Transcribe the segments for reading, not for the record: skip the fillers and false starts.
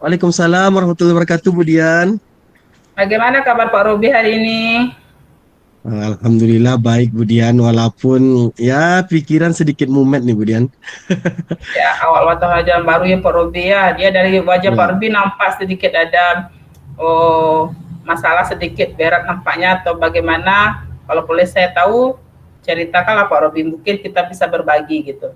Waalaikumsalam warahmatullahi wabarakatuh, Bu Dian. Bagaimana kabar Pak Robi hari ini? Alhamdulillah baik, Bu Dian. Walaupun ya pikiran sedikit mumet nih, Bu Dian. Ya, awal wajah baru ya Pak Robi ya. Dia dari wajah Pak Ya. Robi nampak sedikit ada masalah sedikit berat nampaknya atau bagaimana? Kalau boleh saya tahu, ceritakanlah Pak Robi. Mungkin kita bisa berbagi gitu.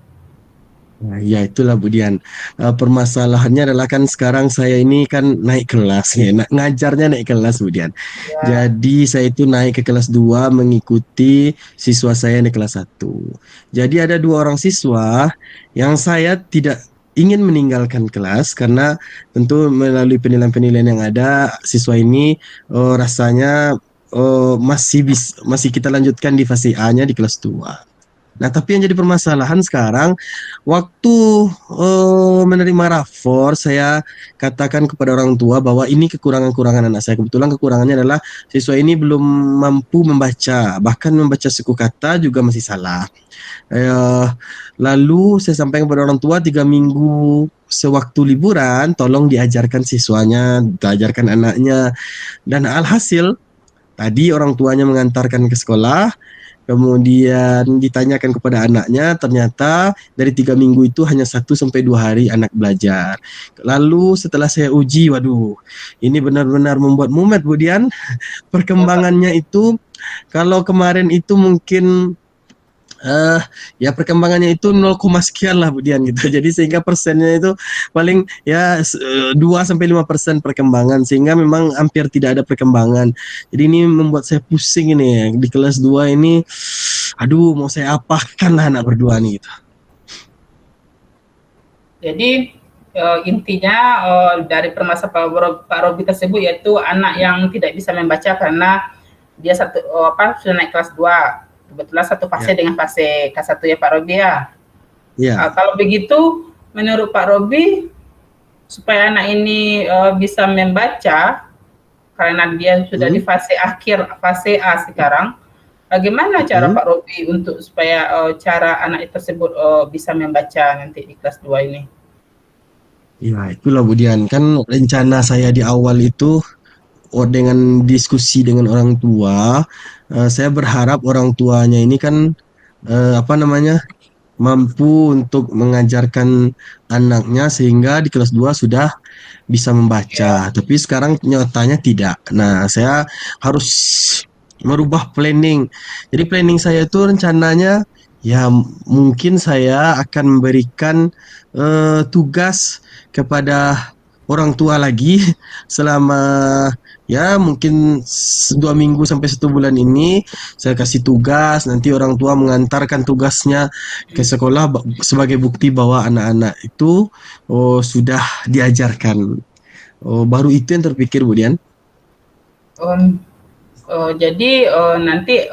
Nah, ya itulah Bu Dian. Permasalahannya adalah kan sekarang saya ini kan naik kelas ya, ngajarnya naik kelas Bu Dian. Ya, Jadi saya itu naik ke kelas 2 mengikuti siswa saya yang di kelas 1. Jadi ada dua orang siswa yang saya tidak ingin meninggalkan kelas karena tentu melalui penilaian-penilaian yang ada siswa ini rasanya masih kita lanjutkan di fase A-nya di kelas 2. Nah, tapi yang jadi permasalahan sekarang, waktu menerima rapor, saya katakan kepada orang tua bahwa ini kekurangan-kekurangan anak saya. Kebetulan kekurangannya adalah siswa ini belum mampu membaca, bahkan membaca suku kata juga masih salah. Eh, Lalu saya sampaikan kepada orang tua 3 minggu sewaktu liburan, tolong diajarkan siswanya, diajarkan anaknya. Dan alhasil, tadi orang tuanya mengantarkan ke sekolah, kemudian ditanyakan kepada anaknya, ternyata dari 3 minggu itu hanya 1 sampai 2 hari anak belajar. Lalu setelah saya uji, waduh, ini benar-benar membuat mumet, Bu Dian. ya Pak. Perkembangannya itu, kalau kemarin itu mungkin eh ya perkembangannya itu 0, sekian lah Bu Dian gitu. Jadi sehingga persennya itu paling ya 2 sampai 5% perkembangan, sehingga memang hampir tidak ada perkembangan. Jadi ini membuat saya pusing ini di kelas 2 ini. Aduh, mau saya apakan lah anak berdua nih gitu. Jadi intinya dari permasalahan Pak Robi tersebut yaitu anak yang tidak bisa membaca karena dia sudah naik kelas 2. Kebetulan satu fase Ya, dengan fase K1 ya Pak Robi ya. ya. Kalau begitu menurut Pak Robi supaya anak ini bisa membaca karena dia sudah di Hmm, fase akhir fase A sekarang, bagaimana cara hmm. Pak Robi untuk supaya cara anak tersebut bisa membaca nanti di kelas 2 ini? Ya, itulah Bu Dian. Kan rencana saya di awal itu dengan diskusi dengan orang tua, saya berharap orang tuanya ini kan apa namanya mampu untuk mengajarkan anaknya sehingga di kelas 2 sudah bisa membaca. Ya, Tapi sekarang nyatanya tidak. Nah, saya harus merubah planning. Jadi planning saya itu rencananya ya mungkin saya akan memberikan tugas kepada orang tua lagi selama ya mungkin 2 minggu sampai 1 bulan ini saya kasih tugas, nanti orang tua mengantarkan tugasnya ke sekolah sebagai bukti bahwa anak-anak itu sudah diajarkan. Baru itu yang terpikir, Bu Dian. um, jadi nanti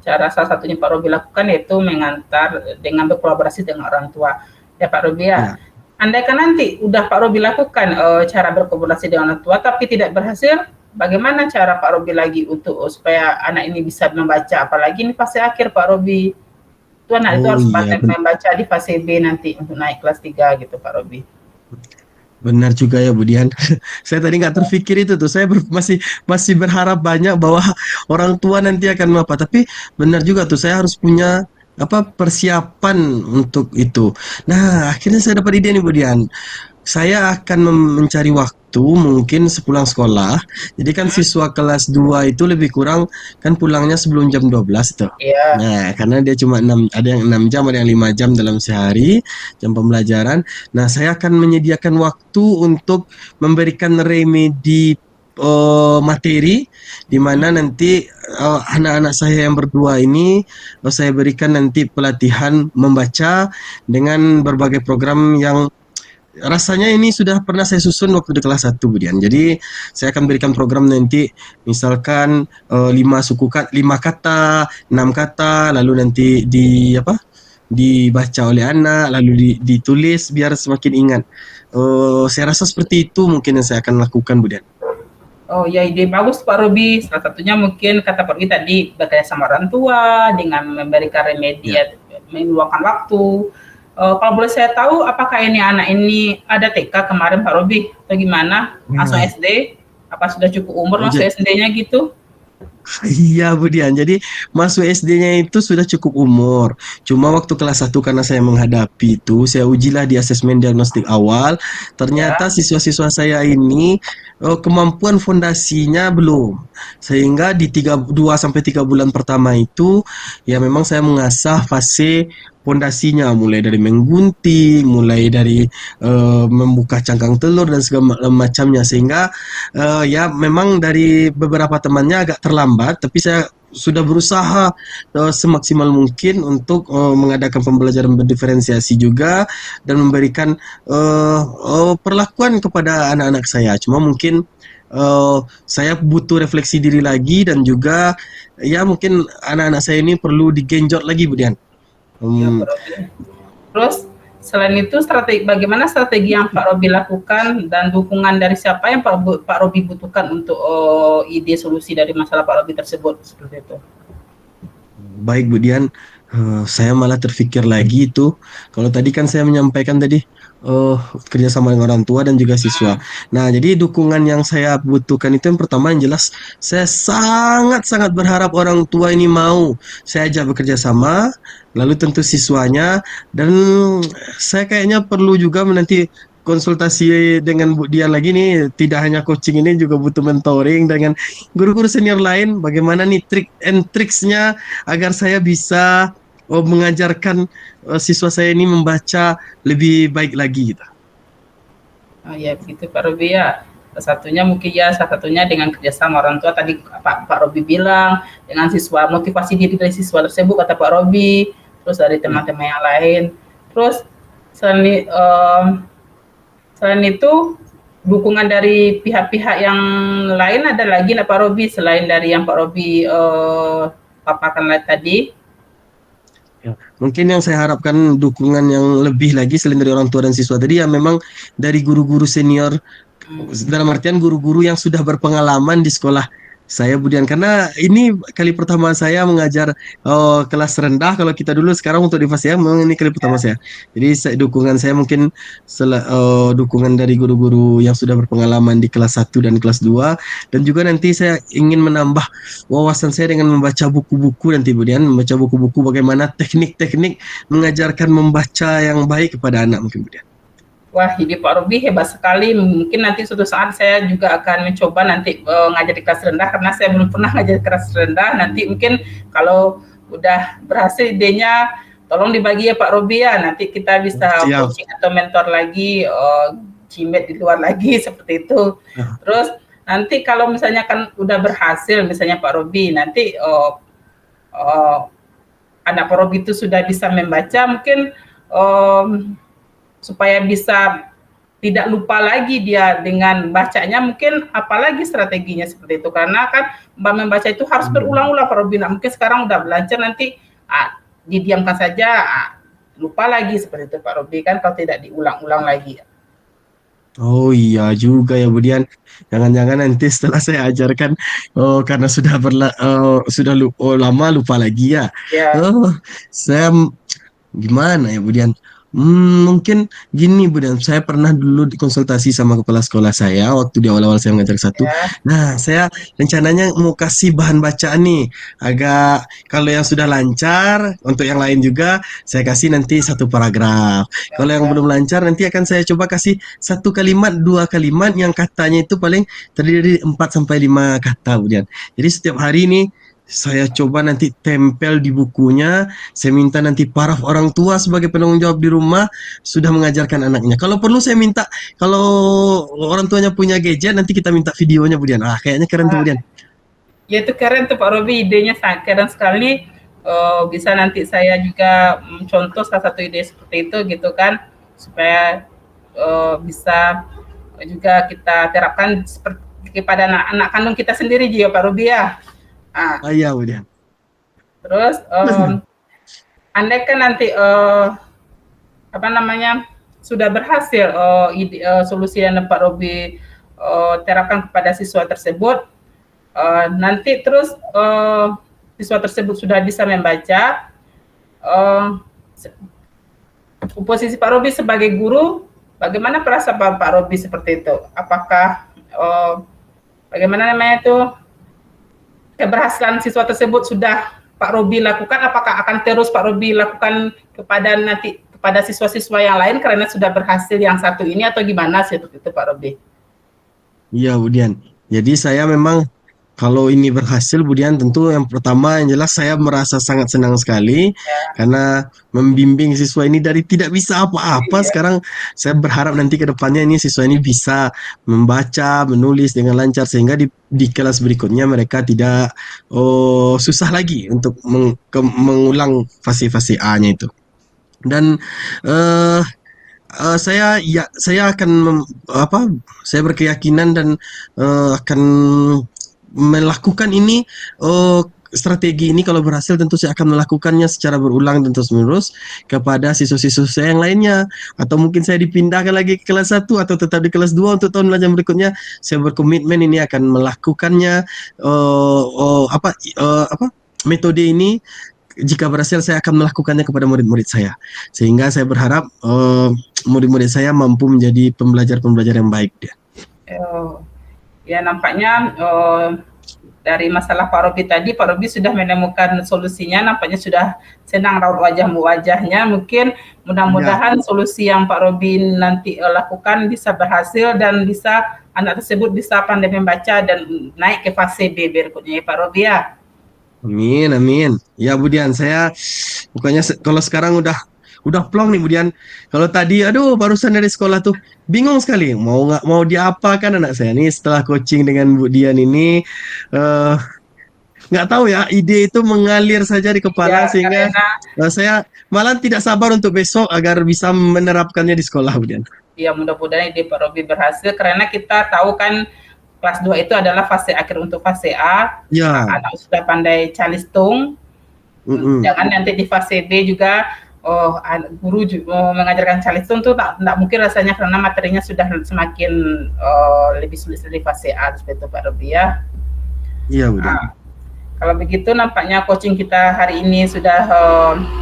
cara salah satunya Pak Robi lakukan yaitu mengantar dengan berkolaborasi dengan orang tua. Ya Pak Robi ya. Ya. Andaikan nanti udah Pak Robi lakukan cara berkolaborasi dengan orang tua tapi tidak berhasil, bagaimana cara Pak Robi lagi untuk supaya anak ini bisa membaca? Apalagi ini fase akhir Pak Robi. Itu anak itu Oh harus iya, pandai membaca di fase B nanti untuk naik kelas 3 gitu Pak Robi. benar juga ya, Bu Dian. Saya tadi nggak terpikir itu tuh. Saya masih masih berharap banyak bahwa orang tua nanti akan apa. Tapi benar juga tuh. Saya harus punya apa persiapan untuk itu. Nah, akhirnya saya dapat ide nih, Bu Dian. Saya akan mencari waktu mungkin sepulang sekolah. Jadi kan siswa kelas 2 itu lebih kurang kan pulangnya sebelum jam 12 tuh. Iya. Nah, karena dia cuma 6, ada yang 6 jam, ada yang 5 jam dalam sehari jam pembelajaran. Nah, saya akan menyediakan waktu untuk memberikan remedi materi di mana nanti anak-anak saya yang berdua ini saya berikan nanti pelatihan membaca dengan berbagai program yang rasanya ini sudah pernah saya susun waktu di kelas 1, Budian. Jadi saya akan berikan program nanti misalkan 5 kata, 6 kata, lalu nanti dibaca oleh anak, lalu ditulis biar semakin ingat. Saya rasa seperti itu mungkin yang saya akan lakukan, Budian. Oh ya, ide bagus Pak Robi. Salah satunya mungkin kata Pak Robi tadi bekerja sama orang tua dengan memberikan remedi, Ya, meluangkan waktu. Kalau boleh saya tahu, apakah ini anak ini ada TK kemarin Pak Robi atau gimana? Langsung Nah, SD? Apa sudah cukup umur oh, masuk SD-nya gitu? iya, Bu Dian. Jadi masuk SD-nya itu sudah cukup umur. Cuma waktu kelas 1 karena saya menghadapi itu, saya ujilah di asesmen diagnostik awal. Ternyata Ya, siswa-siswa saya ini kemampuan fondasinya belum. Sehingga di 2 sampai 3 bulan pertama itu ya memang saya mengasah fase fondasinya mulai dari menggunting, mulai dari membuka cangkang telur dan segala macamnya sehingga ya memang dari beberapa temannya agak terlambat, tapi saya sudah berusaha semaksimal mungkin untuk mengadakan pembelajaran berdiferensiasi juga dan memberikan perlakuan kepada anak-anak saya. Cuma mungkin saya butuh refleksi diri lagi dan juga ya mungkin anak-anak saya ini perlu digenjot lagi, Bu Dian. ya Hmm, Pak Robi. Terus selain itu bagaimana strategi yang Pak Robi lakukan dan dukungan dari siapa yang Pak Robi butuhkan untuk ide solusi dari masalah Pak Robi tersebut seperti itu? Baik Bu Dian, saya malah terfikir lagi itu, kalau tadi kan saya menyampaikan tadi eh kerjasama dengan orang tua dan juga siswa. Nah, jadi dukungan yang saya butuhkan itu yang pertama yang jelas, saya sangat-sangat berharap orang tua ini mau saya ajak bekerja sama, lalu tentu siswanya, dan saya kayaknya perlu juga nanti konsultasi dengan Bu Dian lagi nih, tidak hanya coaching ini juga butuh mentoring dengan guru-guru senior lain, bagaimana nih trik and tricksnya agar saya bisa mengajarkan siswa saya ini membaca lebih baik lagi gitu. Ya begitu Pak Robi ya. Salah satunya dengan kerjasama orang tua tadi Pak Robi bilang, dengan siswa, motivasi diri dari siswa tersebut kata Pak Robi, terus dari Ya. teman-teman yang lain. Terus selain, selain itu dukungan dari pihak-pihak yang lain ada lagi nggak Pak Robi selain dari yang Pak Robi paparkan tadi? Ya. Mungkin yang saya harapkan dukungan yang lebih lagi selain dari orang tua dan siswa tadi ya memang dari guru-guru senior, dalam artian guru-guru yang sudah berpengalaman di sekolah saya Budian, karena ini kali pertama saya mengajar kelas rendah kalau kita dulu, sekarang untuk di fase yang memang ini kali pertama saya. Jadi dukungan saya mungkin dukungan dari guru-guru yang sudah berpengalaman di kelas 1 dan kelas 2, dan juga nanti saya ingin menambah wawasan saya dengan membaca buku-buku nanti Budian, membaca buku-buku bagaimana teknik-teknik mengajarkan membaca yang baik kepada anak mungkin Budian. Wah, ini Pak Robi hebat sekali. Mungkin nanti suatu saat saya juga akan mencoba nanti ngajar di kelas rendah karena saya belum pernah ngajar di kelas rendah. Nanti mungkin kalau udah berhasil idenya, tolong dibagi ya Pak Robi ya. Nanti kita bisa Siap. coaching atau mentor lagi, cimet di luar lagi seperti itu. Ya. Terus nanti kalau misalnya kan udah berhasil, misalnya Pak Robi, nanti anak Pak Robi itu sudah bisa membaca, mungkin supaya bisa tidak lupa lagi dia dengan bacanya, mungkin apalagi strateginya seperti itu, karena kan membaca itu harus berulang-ulang Pak Robin. Mungkin sekarang udah belajar, nanti didiamkan saja, lupa lagi seperti itu Pak Robi kan kalau tidak diulang-ulang lagi. Oh iya juga ya Budian. Jangan-jangan nanti setelah saya ajarkan, oh karena lama lupa lagi ya. Ya, Oh, saya gimana ya Budian? Mungkin gini Budian, saya pernah dulu dikonsultasi sama kepala sekolah saya waktu di awal-awal saya mengajar satu. ya, Nah, saya rencananya mau kasih bahan bacaan nih. Agak kalau yang sudah lancar, untuk yang lain juga saya kasih nanti satu paragraf. Kalau yang ya. belum lancar nanti akan saya coba kasih satu kalimat, dua kalimat yang katanya itu paling terdiri dari 4 sampai 5 kata Budian. Jadi setiap hari ini saya coba nanti tempel di bukunya, saya minta nanti paraf orang tua sebagai penanggung jawab di rumah sudah mengajarkan anaknya. Kalau perlu saya minta, kalau orang tuanya punya gadget, nanti kita minta videonya, Budian. Ah, kayaknya keren tuh, Budian. Ya itu keren tuh Pak Robi, idenya sangat keren sekali. Bisa nanti saya juga contoh salah satu ide seperti itu gitu kan, supaya bisa juga kita terapkan seperti kepada anak-anak kandung kita sendiri juga Pak Robi ya. Ah, iya, Budian. Terus andai kan nanti apa namanya sudah berhasil solusi yang Pak Robi terapkan kepada siswa tersebut, nanti terus siswa tersebut sudah bisa membaca, posisi Pak Robi sebagai guru, bagaimana perasaan Pak Robi seperti itu? Apakah bagaimana namanya itu keberhasilan siswa tersebut sudah Pak Robi lakukan? Apakah akan terus Pak Robi lakukan kepada siswa-siswa yang lain karena sudah berhasil yang satu ini atau gimana sih itu Pak Robi? Iya, Budian. Jadi saya memang kalau ini berhasil, Budian, tentu yang pertama yang jelas saya merasa sangat senang sekali karena membimbing siswa ini dari tidak bisa apa-apa. Iya, Sekarang saya berharap nanti ke depannya ini siswa ini bisa membaca, menulis dengan lancar sehingga di kelas berikutnya mereka tidak susah lagi untuk mengulang fase-fase A-nya itu. Dan eh saya akan saya berkeyakinan dan akan melakukan ini strategi ini kalau berhasil tentu saya akan melakukannya secara berulang dan terus-menerus kepada siswa-siswa saya yang lainnya, atau mungkin saya dipindahkan lagi ke kelas 1 atau tetap di kelas 2 untuk tahun belajar berikutnya. Saya berkomitmen ini akan melakukannya metode ini. Jika berhasil saya akan melakukannya kepada murid-murid saya, sehingga saya berharap murid-murid saya mampu menjadi pembelajar-pembelajar yang baik dia. Ya nampaknya dari masalah Pak Robi tadi, Pak Robi sudah menemukan solusinya, nampaknya sudah senang raut wajahnya. Mungkin mudah-mudahan solusi yang Pak Robi nanti lakukan bisa berhasil dan bisa anak tersebut bisa pandai membaca dan naik ke fase B berikutnya ya Pak Robi ya. Amin, amin. Ya, Budian, saya pokoknya kalau sekarang udah plong nih, Budian. Kalau tadi, aduh, barusan dari sekolah tuh bingung sekali nggak mau diapakan anak saya nih setelah coaching dengan Bu Dian ini. Nggak tahu ya, ide itu mengalir saja di kepala Ya, sehingga saya malah tidak sabar untuk besok agar bisa menerapkannya di sekolah, Budian. Ya, mudah-mudahan ide Pak Robi berhasil karena kita tahu kan kelas 2 itu adalah fase akhir untuk fase A. Ya. Anak sudah pandai calistung. Jangan nanti di fase B juga guru mengajarkan calistung tuh tidak mungkin rasanya karena materinya sudah semakin lebih sulit dari fase A seperti itu Pak Robi ya. Iya, udah. Kalau begitu nampaknya coaching kita hari ini sudah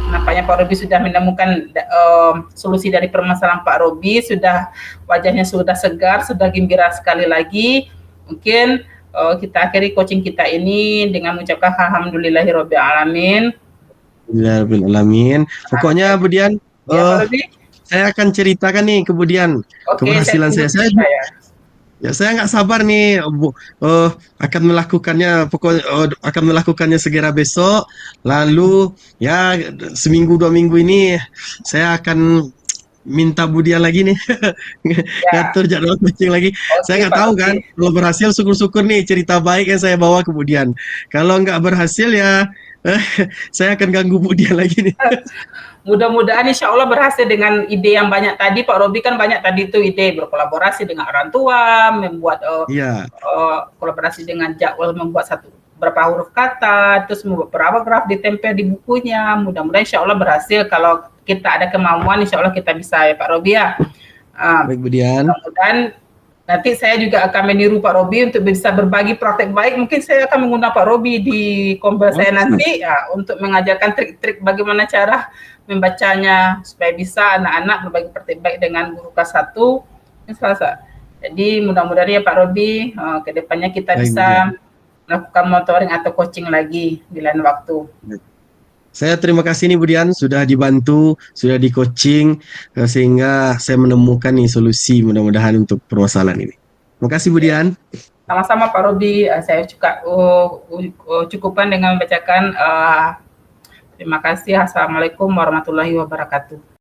nampaknya Pak Robi sudah menemukan solusi dari permasalahan Pak Robi, sudah wajahnya sudah segar, sudah gembira sekali lagi. Mungkin kita akhiri coaching kita ini dengan mengucapkan alhamdulillahirabbil alamin. Alhamdulillahirabbil. Pokoknya Budian, saya akan ceritakan nih kemudian keberhasilan saya. Saya nggak sabar nih, akan melakukannya. Pokoknya akan melakukannya segera besok. Lalu ya seminggu 2 minggu ini saya akan minta Budian lagi nih ngatur jadwal coaching lagi. Saya nggak tahu kan, kalau berhasil syukur-syukur nih cerita baik yang saya bawa ke Budian. Kalau nggak berhasil ya saya akan ganggu Budian lagi nih. Mudah-mudahan insya Allah berhasil dengan ide yang banyak tadi. Pak Robi kan banyak tadi itu ide berkolaborasi dengan orang tua, membuat kolaborasi dengan jadwal, membuat berapa huruf kata, terus membuat paragraf ditempel di bukunya. Mudah-mudahan insya Allah berhasil. Kalau kita ada kemauan, insya Allah kita bisa ya Pak Robi ya. Baik Budian. Mudah-mudahan nanti saya juga akan meniru Pak Robi untuk bisa berbagi praktek baik. Mungkin saya akan menggunakan Pak Robi di kompel saya nanti ya, untuk mengajarkan trik-trik bagaimana cara membacanya supaya bisa anak-anak berbagi praktek baik dengan guru kelas 1. Jadi mudah-mudahan ya Pak Robi, ke depannya kita bisa melakukan mentoring atau coaching lagi di lain waktu. Saya terima kasih nih Budian, sudah dibantu, sudah di coaching sehingga saya menemukan nih solusi mudah-mudahan untuk permasalahan ini. Terima kasih Budian. Sama-sama Pak Robi, saya juga cukupkan dengan membacakan terima kasih. Assalamualaikum warahmatullahi wabarakatuh.